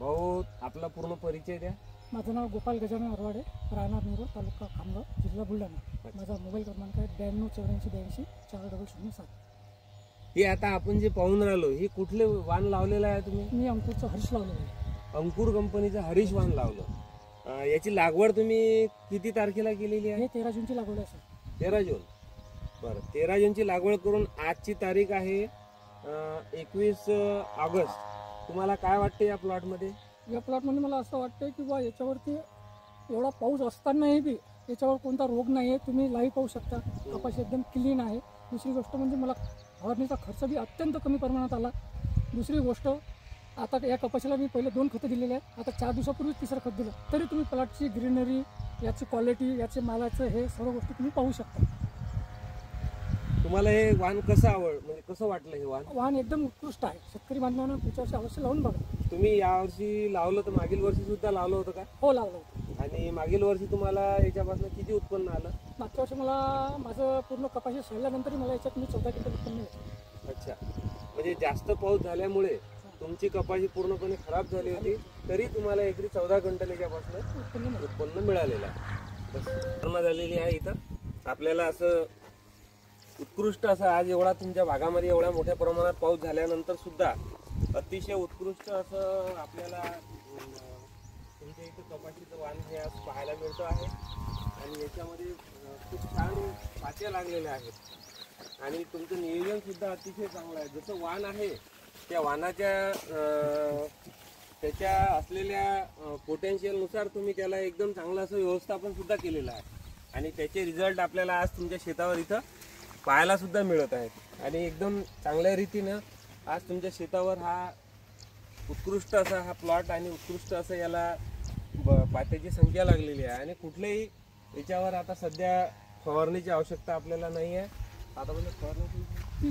भाऊ आपला पूर्ण परिचय द्या. माझं नाव गोपाल गजानन अरवाडे, राहणार निरोड, तालुका खामगाव, जिल्हा बुलढाणा. माझा मोबाईल क्रमांक आहे 928482 हे आता आपण जे पाहून राहिलो हे कुठले वाण लावलेलं आहे तुम्ही? मी अंकुरचं हरीश लावलेलं आहे. अंकुर कंपनीचं हरीश वाण लावलं. याची लागवड तुम्ही किती तारखेला केलेली आहे? हे 13 जूनची लागवड आहे सर. 13 जून. बरं, 13 जूनची लागवड करून आजची तारीख आहे 21 ऑगस्ट. तुम्हाला काय वाटते या प्लॉटमध्ये? या प्लॉटमध्ये मला असं वाटतं की बा याच्यावरती एवढा पाऊस असतानाही बी याच्यावर कोणता रोग नाही आहे. तुम्ही लाईव्ह पाहू शकता, कपाशी एकदम क्लीन आहे. दुसरी गोष्ट म्हणजे मला फवारणीचा खर्च बी अत्यंत कमी प्रमाणात आला. दुसरी गोष्ट, आता या कपाशीला मी पहिले 2 खतं दिलेले आहेत, आता 4 दिवसापूर्वी 3रं खत दिलं. तरी तुम्ही प्लॉटची ग्रीनरी, याची क्वालिटी, याचे मालाचं हे सर्व गोष्टी तुम्ही पाहू शकता. तुम्हाला हे वाण कसं म्हणजे कसं वाटलं? हे वाण एकदम उत्कृष्ट आहे. शेतकरी बांधवांना पुढच्या वर्षी अवश्य लावून बघा. तुम्ही यावर्षी लावलं तर मागील वर्षी सुद्धा लावलं होतं का? हो, लावलं होतं. आणि मागील वर्षी तुम्हाला याच्यापासून किती उत्पन्न आलं? मागच्या वर्षी मला माझं पूर्ण कपाशी सोडल्यानंतर मला याच्यात 14 क्विंटल उत्पन्न मिळालं. अच्छा, म्हणजे जास्त पाऊस झाल्यामुळे तुमची कपाशी पूर्णपणे खराब झाली होती, तरी तुम्हाला एकरी 14 क्विंटल याच्यापासून उत्पन्न मिळालेलं आहे. उत्पन्न झालेली आहे. इथं आपल्याला असं उत्कृष्ट असं आज एवढा तुमच्या भागामध्ये एवढ्या मोठ्या प्रमाणात पाऊस झाल्यानंतर सुद्धा अतिशय उत्कृष्ट असं आपल्याला तुमच्या इथं कपाशीचं वाण हे आज पाहायला मिळतं आहे. आणि याच्यामध्ये खूप छान पात्या लागलेल्या आहेत आणि तुमचं नियोजन सुद्धा अतिशय चांगलं आहे. जसं वाण आहे त्या वाणाच्या त्याच्या असलेल्या पोटेन्शियलनुसार तुम्ही त्याला एकदम चांगलं असं व्यवस्थापन सुद्धा केलेलं आहे आणि त्याचे रिझल्ट आपल्याला आज तुमच्या शेतावर इथं पाहायला सुद्धा मिळत आहेत. आणि एकदम चांगल्या रीतीनं आज तुमच्या शेतावर हा उत्कृष्ट असा हा प्लॉट आणि उत्कृष्ट असं याला पात्याची संख्या लागलेली आहे. आणि कुठल्याही याच्यावर आता सध्या फवारणीची आवश्यकता आपल्याला नाही आहे. आता म्हणजे फवारणी